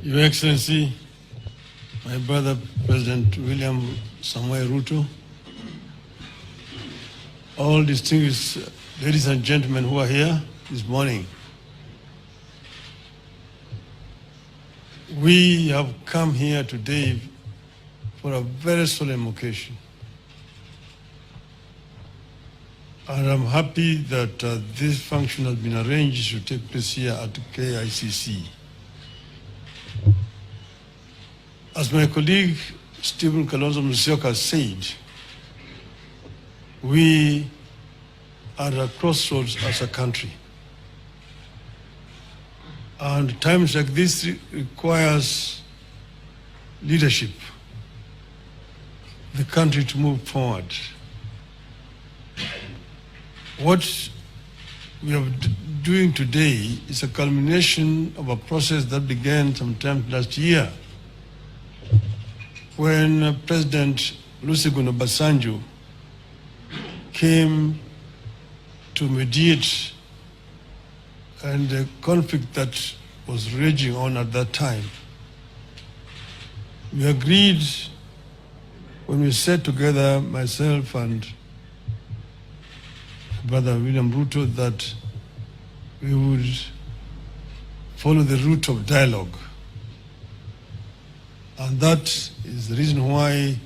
Your Excellency, my brother President William Samoei Ruto, all distinguished ladies and gentlemen who are here this morning, we have come here today for a very solemn occasion. And I'm happy that this function has been arranged to take place here at KICC. As my colleague Stephen Kalonzo Musyoka said, we are at a crossroads as a country. And times like this requires leadership, the country to move forward. What we are doing today is a culmination of a process that began sometime last year when President Olusegun Obasanjo came to mediate and the conflict that was raging on at that time. We agreed when we sat together, myself and Brother William Ruto, that we would follow the route of dialogue. And that is the reason why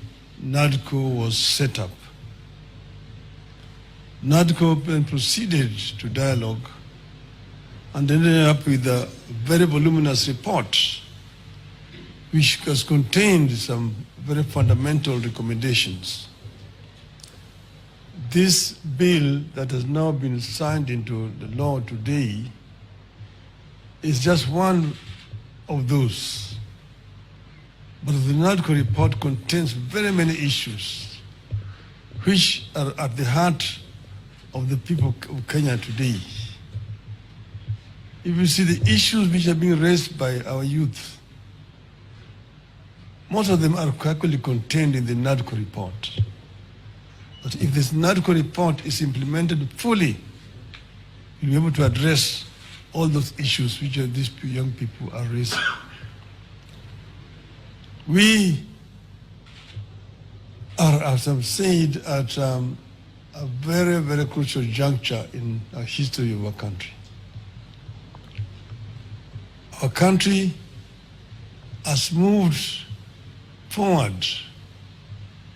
NADCO was set up. NADCO then proceeded to dialogue and ended up with a very voluminous report which has contained some very fundamental recommendations. This bill that has now been signed into the law today is just one of those. But the NADCO report contains very many issues which are at the heart of the people of Kenya today. If you see the issues which are being raised by our youth, most of them are actually contained in the NADCO report. But if this NADCO report is implemented fully, you'll be able to address all those issues which these young people are raising. We are, as I've said, at a very, very crucial juncture in the history of our country. Our country has moved forward.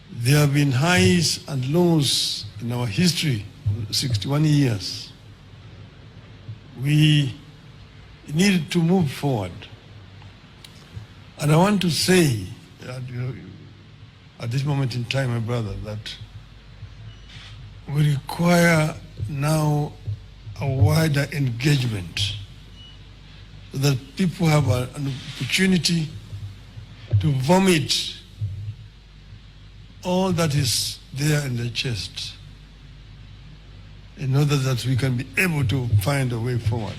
There have been highs and lows in our history, 61 years. We needed to move forward. And I want to say, at this moment in time, my brother, that we require now a wider engagement so that people have an opportunity to vomit all that is there in their chest in order that we can be able to find a way forward.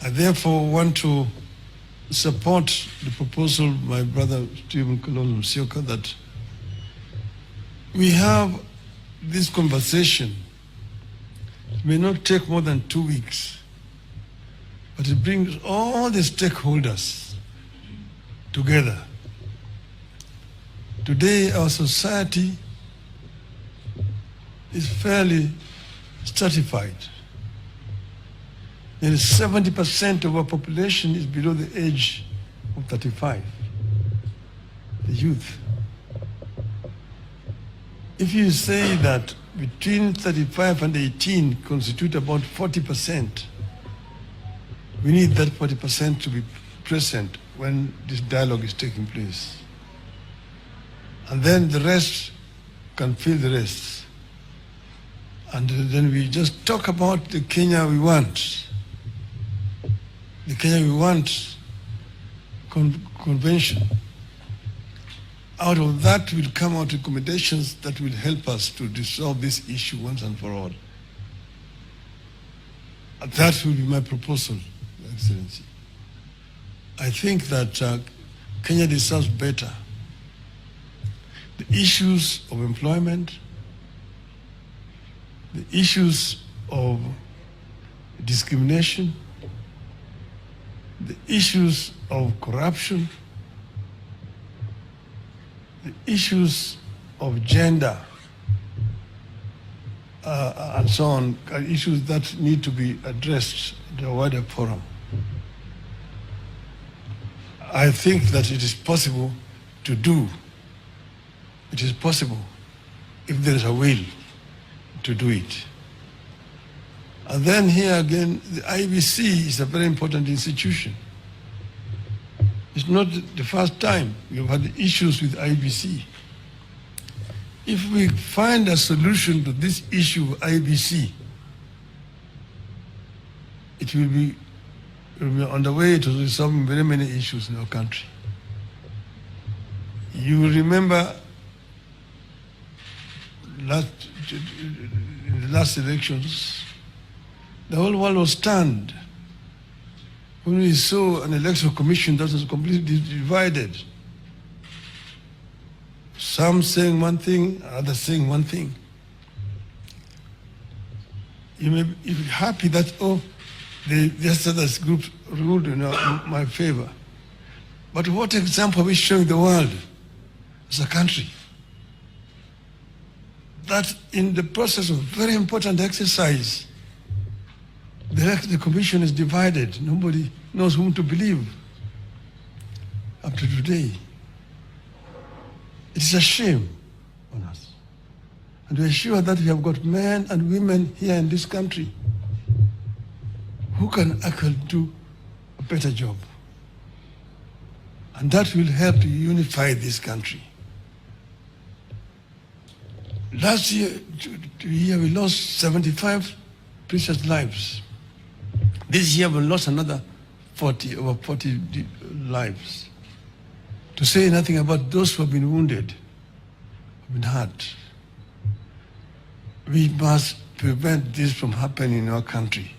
I therefore want to support the proposal of my brother Stephen Kalonzo Musyoka that we have this conversation. It may not take more than 2 weeks, but it brings all the stakeholders together. Today, our society is fairly stratified. Nearly 70% of our population is below the age of 35, the youth. If you say that between 35 and 18 constitute about 40%, we need that 40% to be present when this dialogue is taking place. And then the rest can fill the rest. And then we just talk about the Kenya we want. The Kenya we want convention. Out of that will come out recommendations that will help us to resolve this issue once and for all. And that will be my proposal, Your Excellency. I think that Kenya deserves better. The issues of employment, the issues of discrimination, the issues of corruption, the issues of gender, and so on, are issues that need to be addressed in a wider forum. I think that it is possible to do. It is possible if there is a will to do it. And then here again, the IBC is a very important institution. It's not the first time we've had issues with IBC. If we find a solution to this issue of IBC, it will be on the way to resolving very many issues in our country. You will remember in the last elections, the whole world was stunned when we saw an election commission that was completely divided. Some saying one thing, others saying one thing. You may be happy that, the other group ruled in my favor. But what example are we showing the world as a country? That in the process of very important exercise, the commission is divided. Nobody knows whom to believe up to today. It is a shame on us. And we're sure that we have got men and women here in this country who can actually do a better job. And that will help to unify this country. Last year, we lost 75 precious lives. This year we lost another over 40 lives. To say nothing about those who have been wounded, have been hurt. We must prevent this from happening in our country.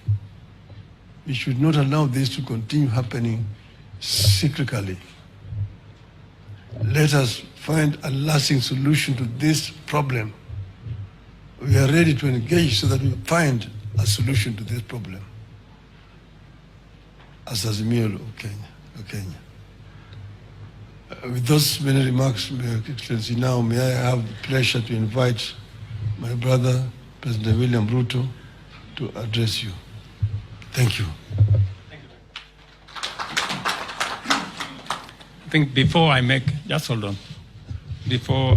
We should not allow this to continue happening cyclically. Let us find a lasting solution to this problem. We are ready to engage so that we find a solution to this problem. As Azimio of Kenya. With those many remarks, Your Excellency, now may I have the pleasure to invite my brother, President William Ruto, to address you. Thank you. I think before I make, just hold on. Before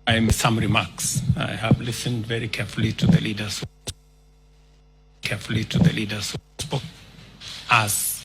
I make some remarks. I have listened very carefully to the leaders who spoke. As